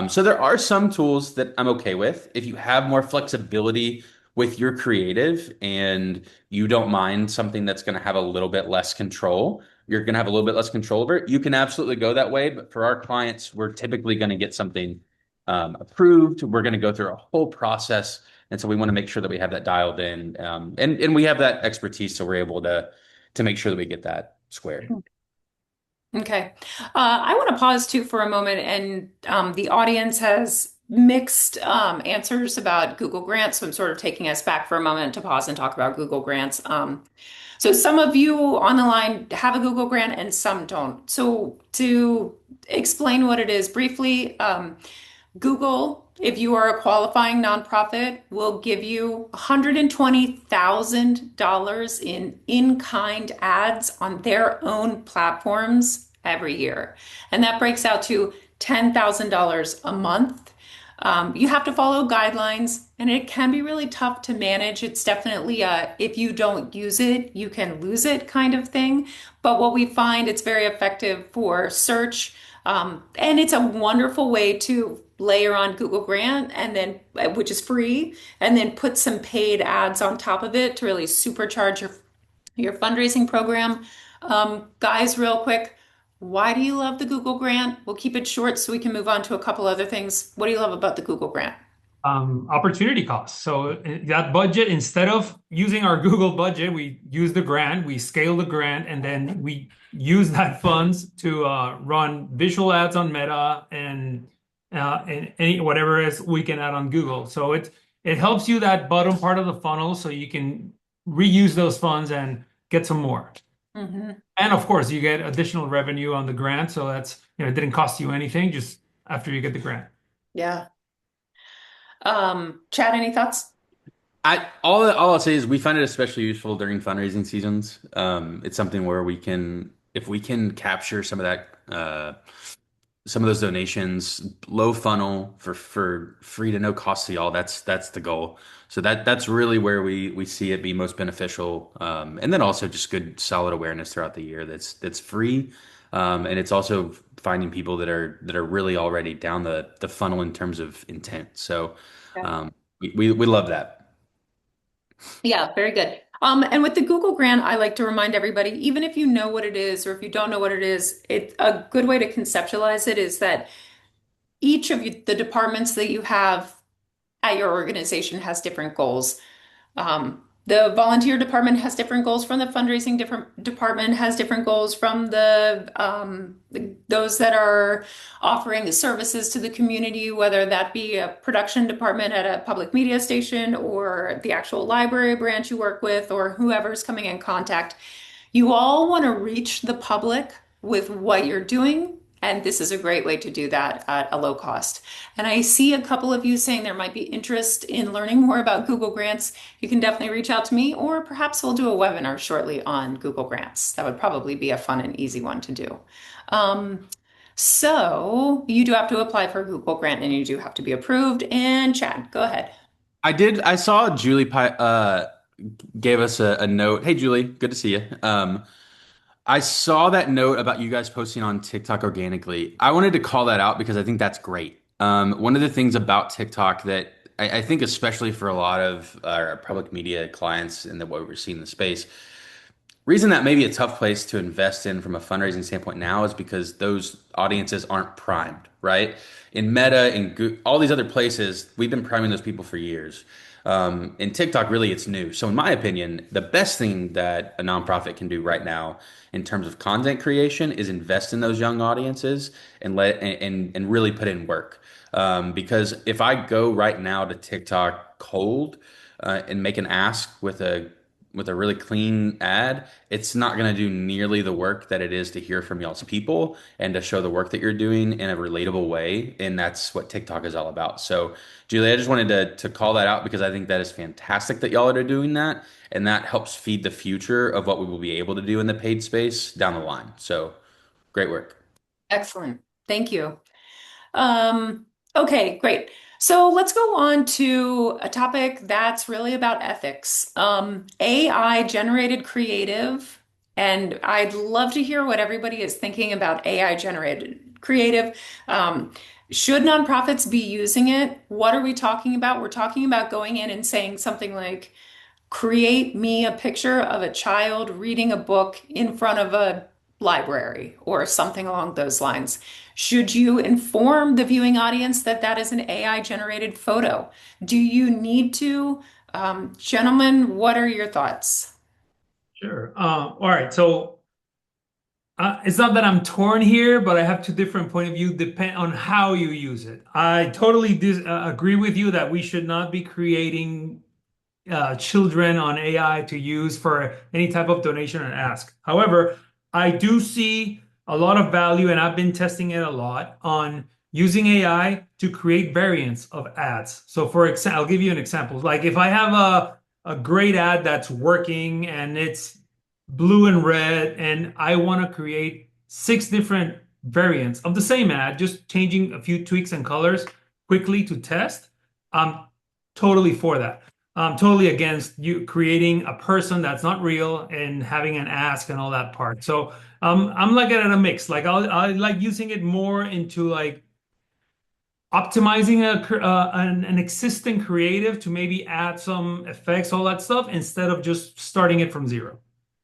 [SPEAKER 3] So there are some tools that I'm okay with. If you have more flexibility with your creative and you don't mind something that's going to have a little bit less control, you're going to have a little bit less control over it. You can absolutely go that way. But for our clients, we're typically going to get something approved. We're going to go through a whole process. And so we want to make sure that we have that dialed in. And we have that expertise. So we're able to make sure that we get that squared.
[SPEAKER 1] Okay. I want to pause too for a moment, and the audience has mixed answers about Google Grants. So I'm sort of taking us back for a moment to pause and talk about Google Grants. So some of you on the line have a Google Grant and some don't. So to explain what it is briefly, Google, if you are a qualifying nonprofit, will give you $120,000 in-kind ads on their own platforms every year. And that breaks out to $10,000 a month. You have to follow guidelines, and it can be really tough to manage. It's definitely a if you don't use it, you can lose it kind of thing. But what we find, it's very effective for search. And it's a wonderful way to layer on Google Grant and then, which is free, and then put some paid ads on top of it to really supercharge your fundraising program. Guys, real quick, why do you love the Google Grant? We'll keep it short so we can move on to a couple other things. What do you love about the Google Grant?
[SPEAKER 2] Opportunity costs. So that budget, instead of using our Google budget, we use the grant, we scale the grant, and then we use that funds to run visual ads on Meta and any whatever else we can add on Google. So it helps you that bottom part of the funnel so you can reuse those funds and get some more.
[SPEAKER 1] Mm-hmm.
[SPEAKER 2] And of course, you get additional revenue on the grant. So that's, it didn't cost you anything just after you get the grant.
[SPEAKER 1] Yeah. Chad, any thoughts?
[SPEAKER 3] All I'll say is we find it especially useful during fundraising seasons. It's something where we can, if we can capture some of those donations, low funnel for free to no cost to y'all. That's the goal. So that's really where we see it be most beneficial. And then also just good solid awareness throughout the year that's free. And it's also finding people that are really already down the funnel in terms of intent. So we love that.
[SPEAKER 1] Yeah, very good. And with the Google Grant, I like to remind everybody, even if you know what it is or if you don't know what it is, a good way to conceptualize it is that each of the departments that you have at your organization has different goals. The volunteer department has different goals from the fundraising different department has different goals from those that are offering the services to the community, whether that be a production department at a public media station or the actual library branch you work with or whoever's coming in contact. You all want to reach the public with what you're doing. And this is a great way to do that at a low cost. And I see a couple of you saying there might be interest in learning more about Google Grants. You can definitely reach out to me, or perhaps we'll do a webinar shortly on Google Grants. That would probably be a fun and easy one to do. Um, so you do have to apply for a Google Grant and you do have to be approved. And Chad, go ahead.
[SPEAKER 3] I did. I saw gave us a note. Hey, Julie, good to see you. I saw that note about you guys posting on TikTok organically. I wanted to call that out because I think that's great. One of the things about TikTok that I think, especially for a lot of our public media clients and what we're seeing in the space, reason that may be a tough place to invest in from a fundraising standpoint now is because those audiences aren't primed, right? In Meta and all these other places, we've been priming those people for years. In TikTok, really, it's new. So, in my opinion, the best thing that a nonprofit can do right now in terms of content creation is invest in those young audiences and and really put in work. Because if I go right now to TikTok cold and make an ask with a really clean ad, it's not going to do nearly the work that it is to hear from y'all's people and to show the work that you're doing in a relatable way. And that's what TikTok is all about. So, Julie, I just wanted to call that out because I think that is fantastic that y'all are doing that. And that helps feed the future of what we will be able to do in the paid space down the line. So, great work.
[SPEAKER 1] Excellent. Thank you. Um, okay, great. So let's go on to a topic that's really about ethics. AI generated creative, and I'd love to hear what everybody is thinking about AI generated creative. Um, should nonprofits be using it? What are we talking about? We're talking about going in and saying something like, create me a picture of a child reading a book in front of a library or something along those lines. Should you inform the viewing audience that that is an AI generated photo? Do you need to? Gentlemen, what are your thoughts?
[SPEAKER 2] Sure. All right. So it's not that I'm torn here, but I have two different point of view depend on how you use it. I totally agree with you that we should not be creating children on AI to use for any type of donation and ask. However, I do see a lot of value, and I've been testing it a lot on using AI to create variants of ads. So, for example, I'll give you an example. Like if I have a great ad that's working and it's blue and red, and I want to create six different variants of the same ad, just changing a few tweaks and colors quickly to test. I'm totally for that. I'm totally against you creating a person that's not real and having an ask and all that part. So I'm like at a mix. Like I like using it more into like optimizing an existing creative to maybe add some effects, all that stuff, instead of just starting it from zero.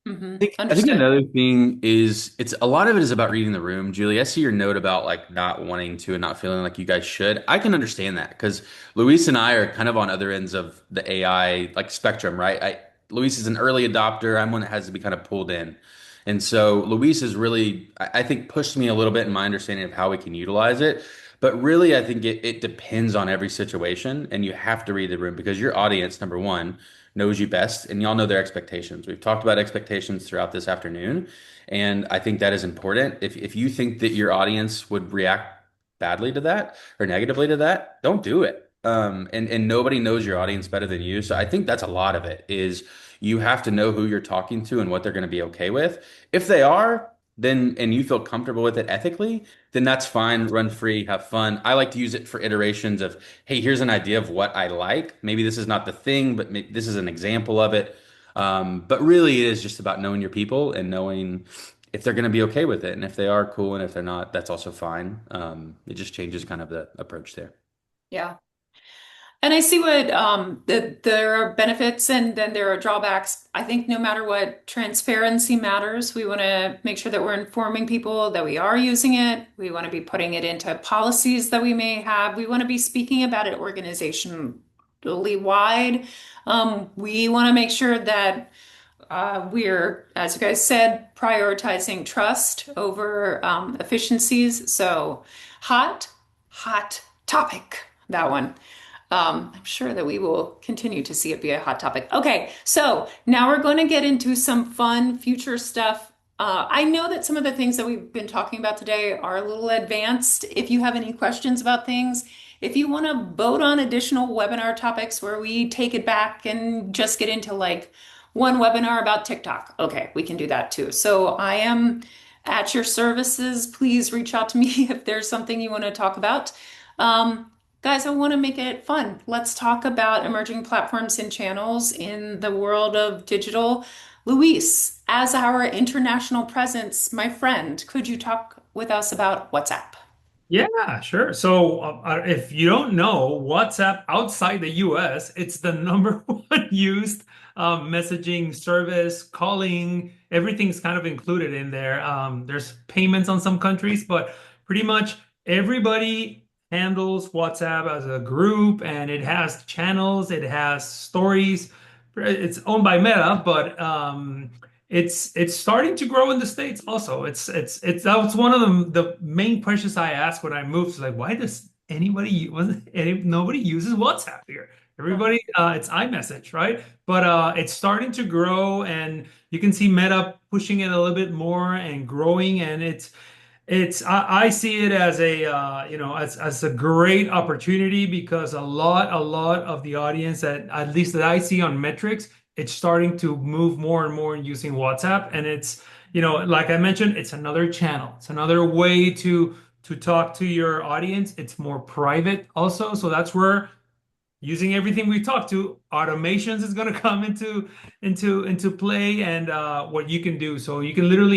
[SPEAKER 3] I think
[SPEAKER 1] Understood.
[SPEAKER 3] another thing is it's a lot of it is about reading the room, Julie. I see your note about like not wanting to and not feeling like you guys should. I can understand that because Luis and I are kind of on other ends of the AI like spectrum, right? Luis is an early adopter. I'm one that has to be kind of pulled in. And so Luis has really, I think, pushed me a little bit in my understanding of how we can utilize it. But really, I think it depends on every situation, and you have to read the room because your audience, number one, knows you best, and y'all know their expectations. We've talked about expectations throughout this afternoon, and I think that is important. If you think that your audience would react badly to that or negatively to that, don't do it. And nobody knows your audience better than you. So I think that's a lot of it is you have to know who you're talking to and what they're going to be okay with. If they are, then and you feel comfortable with it ethically, then that's fine. Run free, have fun. I like to use it for iterations of, hey, here's an idea of what I like. Maybe this is not the thing, but this is an example of it. But really, it is just about knowing your people and knowing if they're going to be okay with it. And if they are, cool. And if they're not, that's also fine. It just changes kind of the approach there.
[SPEAKER 1] Yeah. And I see what that there are benefits and then there are drawbacks. I think no matter what, transparency matters. We want to make sure that we're informing people that we are using it. We want to be putting it into policies that we may have. We want to be speaking about it organizationally wide. We want to make sure that we're, as you guys said, prioritizing trust over efficiencies. So hot topic, that one. I'm sure that we will continue to see it be a hot topic. Okay, so now we're going to get into some fun future stuff. I know that some of the things that we've been talking about today are a little advanced. If you have any questions about things, if you want to vote on additional webinar topics where we take it back and just get into like one webinar about TikTok, okay, we can do that too. So I am at your services. Please reach out to me if there's something you want to talk about. Um, Guys, I want to make it fun. Let's talk about emerging platforms and channels in the world of digital. Luis, as our international presence, my friend, could you talk with us about WhatsApp?
[SPEAKER 2] Yeah, sure. So, if you don't know, WhatsApp outside the US, it's the number one used messaging service, calling, everything's kind of included in there. There's payments on some countries, but pretty much everybody handles WhatsApp as a group, and it has channels, it has stories. It's owned by Meta, but it's starting to grow in the States also. It's that was one of the main questions I asked when I moved. It's like, why does nobody uses WhatsApp here? Everybody, it's iMessage, right? But it's starting to grow, and you can see Meta pushing it a little bit more and growing, and I see it as a as a great opportunity because a lot of the audience that at least that I see on metrics, it's starting to move more and more using WhatsApp, and it's like I mentioned, it's another channel, it's another way to talk to your audience. It's more private also, so that's where using everything we talked to, automations is going to come into play, and what you can do. So you can build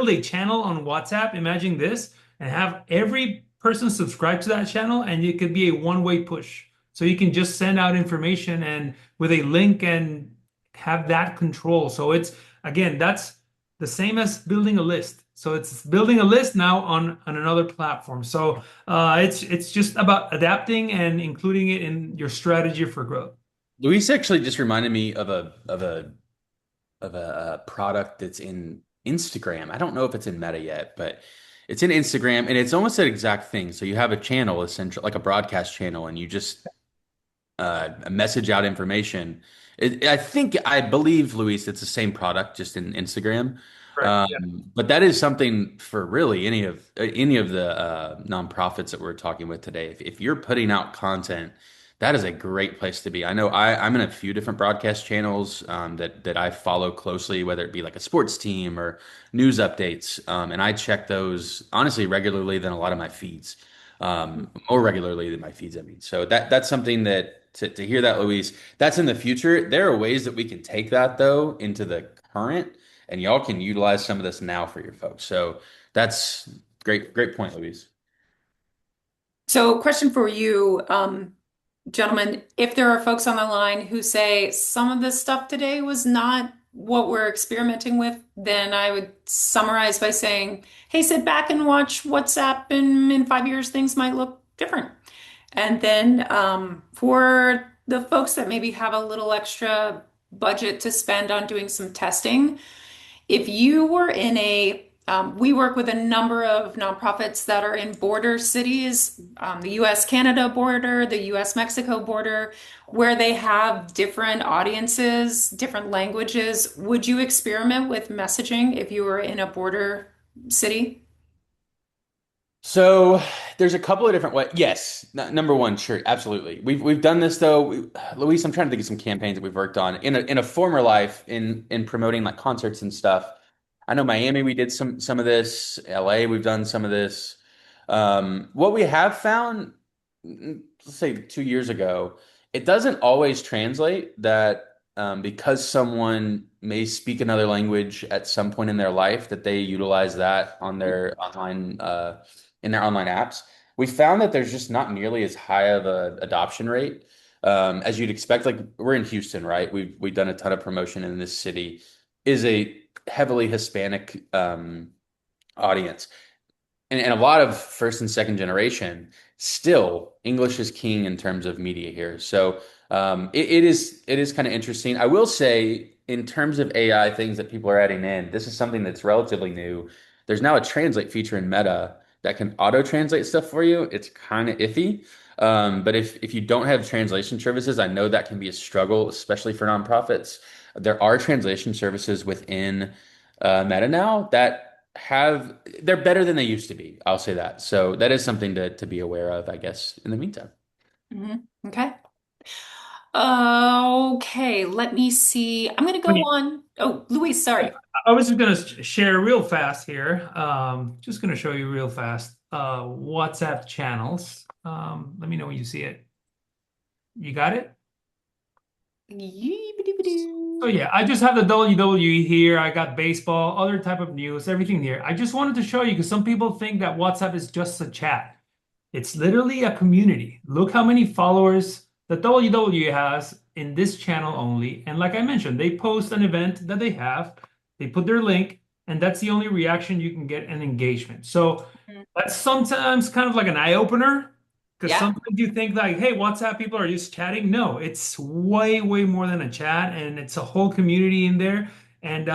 [SPEAKER 2] a channel on WhatsApp. Imagine this, and have every person subscribe to that channel, and it could be a one-way push. So you can just send out information and with a link and have that control. So it's again, that's the same as building a list. So it's building a list now on another platform. So it's just about adapting and including it in your strategy for growth.
[SPEAKER 3] Luis actually just reminded me of a product that's in Instagram. I don't know if it's in Meta yet, but it's in Instagram, and it's almost that exact thing. So you have a channel, essentially like a broadcast channel, and you just message out information. I believe, Luis, it's the same product, just in Instagram.
[SPEAKER 2] Correct. Yeah.
[SPEAKER 3] But that is something for really any of the nonprofits that we're talking with today. If you're putting out content, that is a great place to be. I know I'm in a few different broadcast channels that I follow closely, whether it be like a sports team or news updates, and I check those honestly regularly than a lot of my feeds, more regularly than my feeds. I mean, so that's something that to hear that, Luis, that's in the future. There are ways that we can take that though into the current, and y'all can utilize some of this now for your folks. So that's great point, Luis.
[SPEAKER 1] So, question for you, gentlemen. If there are folks on the line who say some of this stuff today was not what we're experimenting with, then I would summarize by saying, hey, sit back and watch WhatsApp, and in 5 years, things might look different. And then for the folks that maybe have a little extra budget to spend on doing some testing, if you were in we work with a number of nonprofits that are in border cities, the US-Canada border, the US-Mexico border, where they have different audiences, different languages. Would you experiment with messaging if you were in a border city?
[SPEAKER 3] So there's a couple of different ways. Yes, number one, sure, absolutely. We've done this though. Luis, I'm trying to think of some campaigns that we've worked on in a former life in promoting like concerts and stuff. I know Miami, we did some of this. LA, we've done some of this. What we have found, let's say 2 years ago, it doesn't always translate that because someone may speak another language at some point in their life, that they utilize that on their online in their online apps. We found that there's just not nearly as high of a adoption rate as you'd expect. Like we're in Houston, right? We've done a ton of promotion in this city. Is a heavily Hispanic audience, and a lot of first and second generation, still English is king in terms of media here. So it is kind of interesting. I will say in terms of AI things that people are adding in, this is something that's relatively new. There's now a translate feature in Meta that can auto translate stuff for you. It's kind of iffy. But if you don't have translation services, I know that can be a struggle, especially for nonprofits. There are translation services within Meta now that they're better than they used to be. I'll say that. So that is something to be aware of, I guess, in the meantime.
[SPEAKER 1] Okay. Okay, let me see. I'm gonna go
[SPEAKER 2] Funny.
[SPEAKER 1] on. Oh, Luis, sorry.
[SPEAKER 2] I was just gonna share real fast here. Just gonna show you real fast. WhatsApp channels. Let me know when you see it. You got it? So
[SPEAKER 1] Yeebidoo-bidoo.
[SPEAKER 2] yeah, I just have the WWE here. I got baseball, other type of news, everything here. I just wanted to show you because some people think that WhatsApp is just a chat. It's literally a community. Look how many followers the WWE has in this channel only. And like I mentioned, they post an event that they have, they put their link, and that's the only reaction you can get an engagement. So that's sometimes kind of like an eye opener because
[SPEAKER 1] Yeah.
[SPEAKER 2] sometimes you think like, hey, WhatsApp people are just chatting. No, it's way, way more than a chat, and it's a whole community in there. And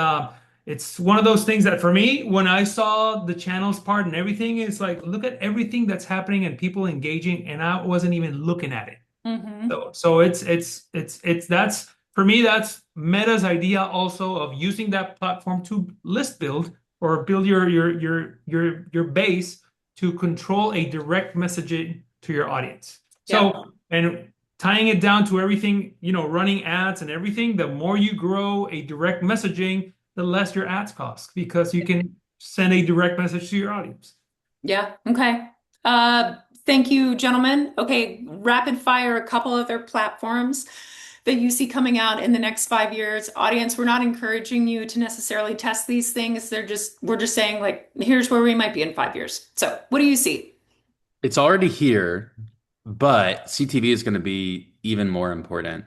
[SPEAKER 2] it's one of those things that for me, when I saw the channels part and everything, it's like, look at everything that's happening and people engaging, and I wasn't even looking at it.
[SPEAKER 1] Hmm.
[SPEAKER 2] So it's that's for me, that's Meta's idea also of using that platform to list build or build your base to control a direct messaging to your audience.
[SPEAKER 1] Yep.
[SPEAKER 2] So and tying it down to everything, running ads and everything, the more you grow a direct messaging, the less your ads cost because you can send a direct message to your audience.
[SPEAKER 1] Yeah. Okay. Uh, Thank you, gentlemen. Okay, rapid fire, a couple other platforms that you see coming out in the next 5 years. Audience, we're not encouraging you to necessarily test these things. We're just saying like, here's where we might be in 5 years. So, what do you see?
[SPEAKER 3] It's already here, but CTV is going to be even more important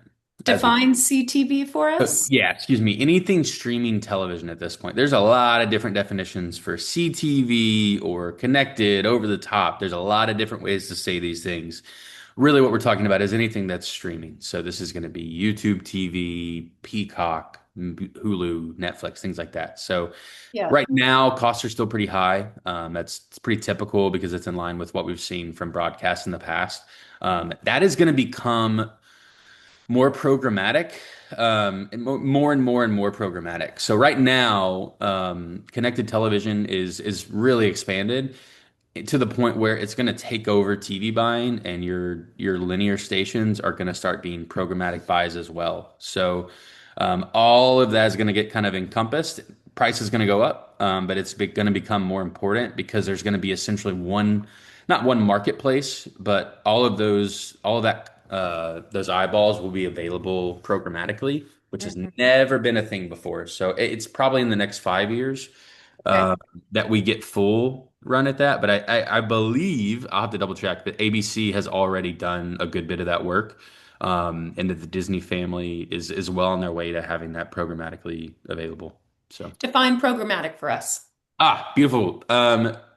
[SPEAKER 3] as we.
[SPEAKER 1] Define CTV for us.
[SPEAKER 3] Yeah, excuse me. Anything streaming television at this point. There's a lot of different definitions for CTV or connected, over the top. There's a lot of different ways to say these things. Really, what we're talking about is anything that's streaming. So this is going to be YouTube TV, Peacock, Hulu, Netflix, things like that. So
[SPEAKER 1] Yeah.
[SPEAKER 3] right now, costs are still pretty high. It's pretty typical because it's in line with what we've seen from broadcasts in the past. That is going to become more programmatic, and more programmatic. So right now, connected television is really expanded to the point where it's going to take over TV buying, and your linear stations are going to start being programmatic buys as well. So all of that is going to get kind of encompassed. Price is going to go up, but it's going to become more important because there's going to be essentially not one marketplace, but all of that, those eyeballs will be available programmatically, which has
[SPEAKER 1] Mhm.
[SPEAKER 3] never been a thing before. So it's probably in the next 5 years
[SPEAKER 1] Okay.
[SPEAKER 3] uh, that we get full run at that. But I believe I'll have to double check that ABC has already done a good bit of that work, and that the Disney family is well on their way to having that programmatically available. So.
[SPEAKER 1] Define programmatic for us.
[SPEAKER 3] Beautiful.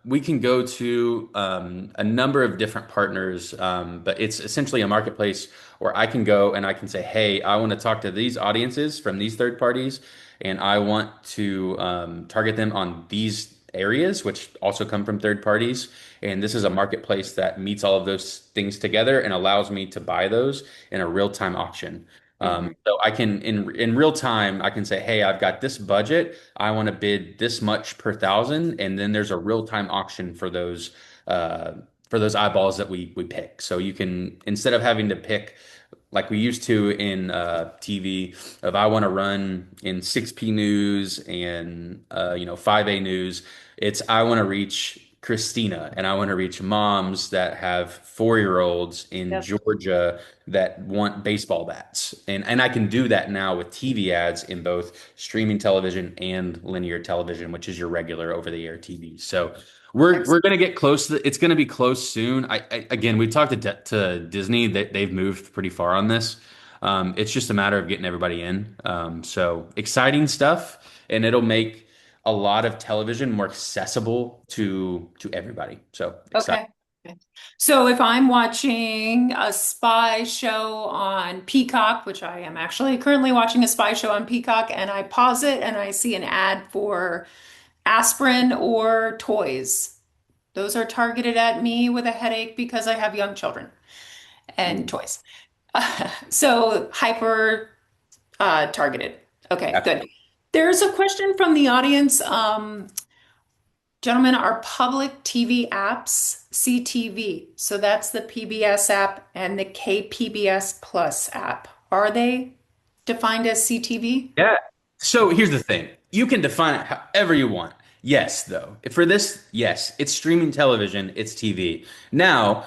[SPEAKER 3] We can go to a number of different partners, but it's essentially a marketplace where I can go and I can say, hey, I want to talk to these audiences from these third parties, and I want to target them on these areas, which also come from third parties. And this is a marketplace that meets all of those things together and allows me to buy those in a real-time auction.
[SPEAKER 1] Mhm.
[SPEAKER 3] So I can in real time, I can say, hey, I've got this budget. I want to bid this much per thousand, and then there's a real time auction uh, for those eyeballs that we pick. So you can, instead of having to pick like we used to in TV, if I want to run in 6P news and 5A news, it's I want to reach Christina and I want to reach moms that have 4 year olds in
[SPEAKER 1] Yep.
[SPEAKER 3] Georgia that want baseball bats. And I can do that now with TV ads in both streaming television and linear television, which is your regular over the air TV. So we're
[SPEAKER 1] Excellent.
[SPEAKER 3] going to get close it's going to be close soon. Again, we talked to Disney that they've moved pretty far on this. It's just a matter of getting everybody in. So exciting stuff, and it'll make a lot of television more accessible to everybody. So excited.
[SPEAKER 1] Okay. Okay. So if I'm watching a spy show on Peacock, which I am actually currently watching a spy show on Peacock, and I pause it and I see an ad for aspirin or toys, those are targeted at me with a headache because I have young children and toys. So hyper targeted. Okay, good. There's a question from the audience. Gentlemen, are public TV apps CTV? So that's the PBS app and the KPBS Plus app. Are they defined as CTV?
[SPEAKER 3] Yeah. So here's the thing. You can define it however you want. Yes, though. For this, yes, it's streaming television, it's TV. Now,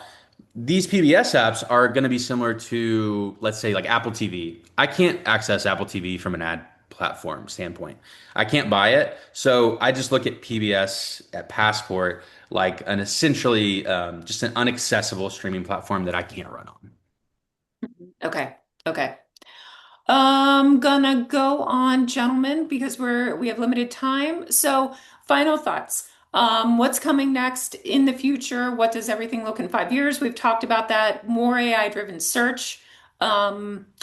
[SPEAKER 3] these PBS apps are going to be similar to, let's say, like Apple TV. I can't access Apple TV from an ad platform standpoint. I can't buy it. So I just look at PBS at Passport like an essentially just an unaccessible streaming platform that I can't run on.
[SPEAKER 1] Okay. Okay. I'm gonna go on, gentlemen, because we have limited time. So, final thoughts. What's coming next in the future? What does everything look in 5 years? We've talked about that. More AI-driven search,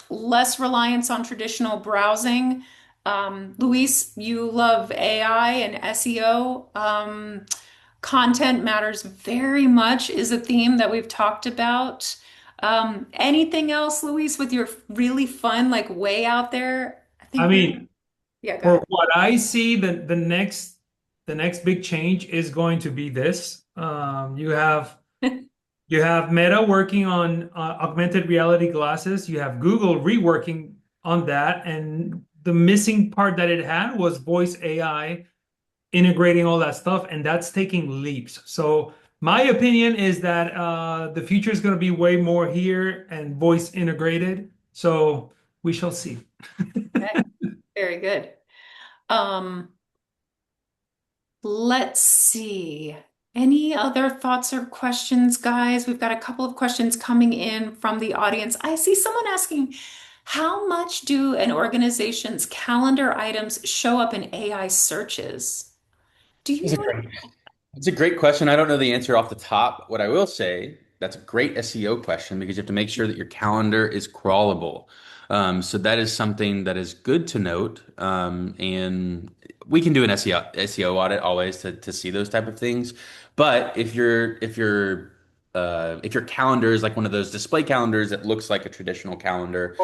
[SPEAKER 1] less reliance on traditional browsing. Luis, you love AI and SEO. Content matters very much is a theme that we've talked about. Anything else, Luis, with your really fun, like way out there? I
[SPEAKER 2] I
[SPEAKER 1] think we're,
[SPEAKER 2] mean,
[SPEAKER 1] yeah, go
[SPEAKER 2] for
[SPEAKER 1] ahead.
[SPEAKER 2] what I see, the next big change is going to be this. You have Meta working on augmented reality glasses. You have Google reworking on that, and the missing part that it had was voice AI integrating all that stuff, and that's taking leaps. So my opinion is that the future is going to be way more here and voice integrated. So we shall see.
[SPEAKER 1] Okay, very good. Um, let's see. Any other thoughts or questions, guys? We've got a couple of questions coming in from the audience. I see someone asking, how much do an organization's calendar items show up in AI searches? Do you
[SPEAKER 3] That's a
[SPEAKER 1] know?
[SPEAKER 3] great It's a great question. I don't know the answer off the top. What I will say, that's a great SEO question because you have to make sure that your calendar is crawlable. So that is something that is good to note. And we can do an SEO audit always to see those type of things. But if your calendar is like one of those display calendars that looks like a traditional calendar,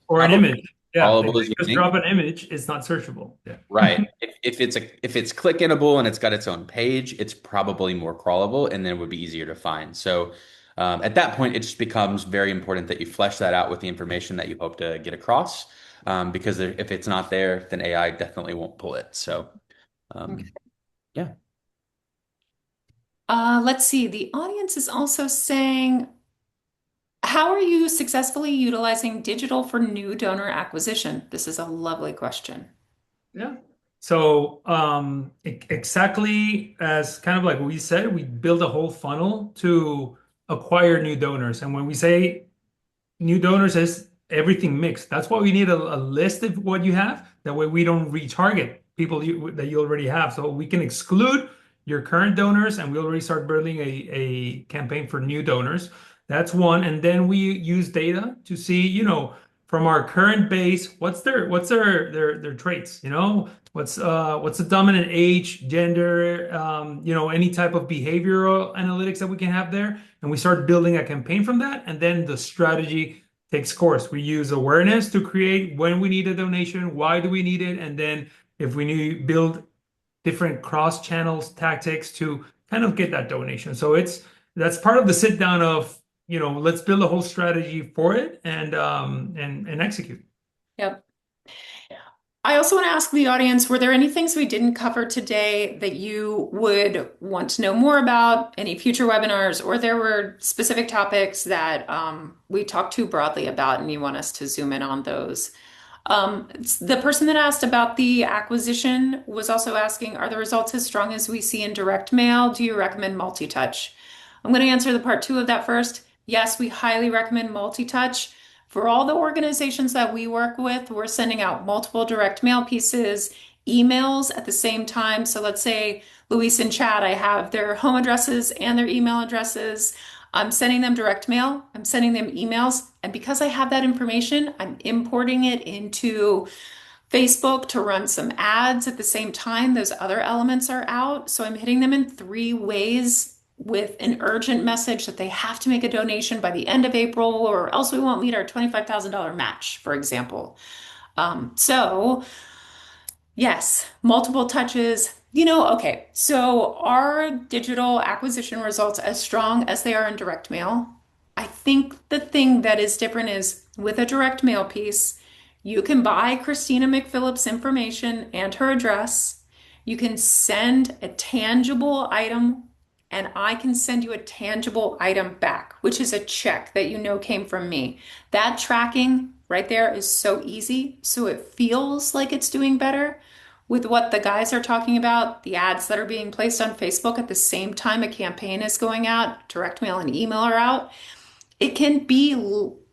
[SPEAKER 2] Or an
[SPEAKER 3] probably
[SPEAKER 2] image. Yeah, if
[SPEAKER 3] crawlable as
[SPEAKER 2] they
[SPEAKER 3] you
[SPEAKER 2] just
[SPEAKER 3] think.
[SPEAKER 2] drop an image, it's not searchable. Yeah.
[SPEAKER 3] Right. If it's clickable and it's got its own page, it's probably more crawlable and then it would be easier to find. So at that point, it just becomes very important that you flesh that out with the information that you hope to get across. Because if it's not there, then AI definitely won't pull it. So um, yeah.
[SPEAKER 1] Let's see. The audience is also saying, how are you successfully utilizing digital for new donor acquisition? This is a lovely question.
[SPEAKER 2] Yeah. So exactly as kind of like we said, we build a whole funnel to acquire new donors. And when we say new donors is everything mixed. That's why we need a list of what you have. That way we don't retarget people that you already have. So we can exclude your current donors and we already start building a campaign for new donors. That's one. And then we use data to see, from our current base, what's their traits, what's the dominant age, gender, any type of behavioral analytics that we can have there. And we start building a campaign from that. And then the strategy takes course. We use awareness to create when we need a donation, why do we need it, and then if we need build different cross channels tactics to kind of get that donation. So that's part of the sit down of let's build a whole strategy for it and execute.
[SPEAKER 1] Yep. I also want to ask the audience, were there any things we didn't cover today that you would want to know more about, any future webinars, or there were specific topics that we talked too broadly about and you want us to zoom in on those? The person that asked about the acquisition was also asking, are the results as strong as we see in direct mail? Do you recommend multi-touch? I'm going to answer the part two of that first. Yes, we highly recommend multi-touch. For all the organizations that we work with, we're sending out multiple direct mail pieces, emails at the same time. So let's say Luis and Chad, I have their home addresses and their email addresses. I'm sending them direct mail, I'm sending them emails. And because I have that information, I'm importing it into Facebook to run some ads at the same time. Those other elements are out. So I'm hitting them in three ways with an urgent message that they have to make a donation by the end of April, or else we won't meet our $25,000 match, for example. So Yes, multiple touches. Okay, so are digital acquisition results as strong as they are in direct mail? I think the thing that is different is with a direct mail piece, you can buy Christina McPhillips' information and her address. You can send a tangible item, and I can send you a tangible item back, which is a check that you know came from me. That tracking right there is so easy, so it feels like it's doing better with what the guys are talking about, the ads that are being placed on Facebook at the same time a campaign is going out, direct mail and email are out, it can be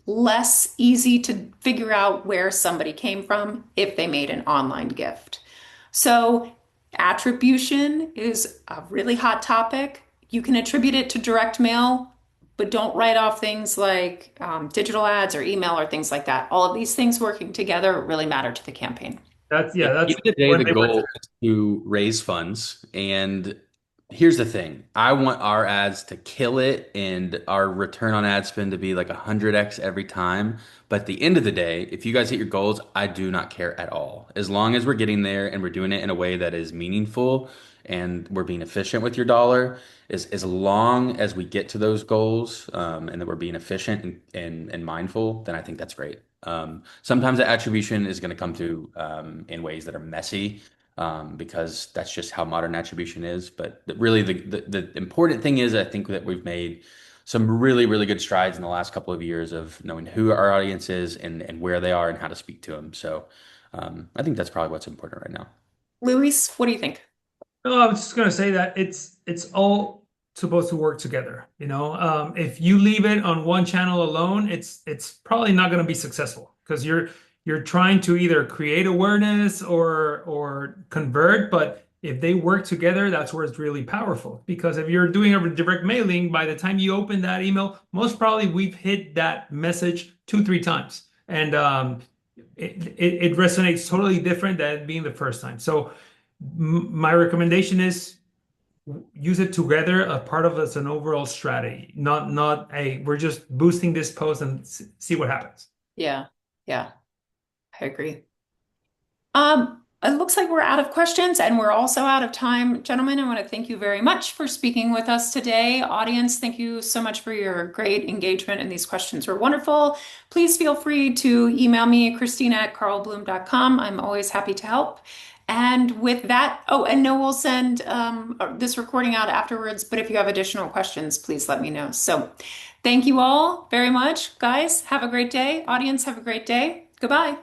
[SPEAKER 1] less easy to figure out where somebody came from if they made an online gift. So, attribution is a really hot topic. You can attribute it to direct mail, but don't write off things like digital ads or email or things like that. All of these things working together really matter to the campaign.
[SPEAKER 2] That's
[SPEAKER 3] At
[SPEAKER 2] yeah,
[SPEAKER 3] the
[SPEAKER 2] that's
[SPEAKER 3] end of the day,
[SPEAKER 2] when
[SPEAKER 3] the
[SPEAKER 2] they were.
[SPEAKER 3] goal is to raise funds. And here's the thing. I want our ads to kill it and our return on ad spend to be like 100x every time. But at the end of the day, if you guys hit your goals, I do not care at all. As long as we're getting there and we're doing it in a way that is meaningful and we're being efficient with your dollar, as long as we get to those goals, and that we're being efficient and mindful, then I think that's great. Sometimes the attribution is going to come through in ways that are messy, because that's just how modern attribution is. But really, the important thing is, I think that we've made some really, really good strides in the last couple of years of knowing who our audience is and where they are and how to speak to them. So I think that's probably what's important right now.
[SPEAKER 1] Luis, what do you think?
[SPEAKER 2] No, I was just gonna say that it's all supposed to work together. If you leave it on one channel alone, it's probably not gonna be successful because you're trying to either create awareness or convert. But if they work together, that's where it's really powerful. Because if you're doing a direct mailing, by the time you open that email, most probably we've hit that message two, three times, and it resonates totally different than being the first time. So my recommendation is use it together a part of as an overall strategy, not a we're just boosting this post and see what happens.
[SPEAKER 1] Yeah, yeah, I agree. It looks like we're out of questions and we're also out of time. Gentlemen, I want to thank you very much for speaking with us today. Audience, thank you so much for your great engagement, and these questions were wonderful. Please feel free to email me, Christina@carlbloom.com. I'm always happy to help. And with that, oh, and no, we'll send this recording out afterwards, but if you have additional questions, please let me know. So thank you all very much, guys. Have a great day. Audience, have a great day. Goodbye.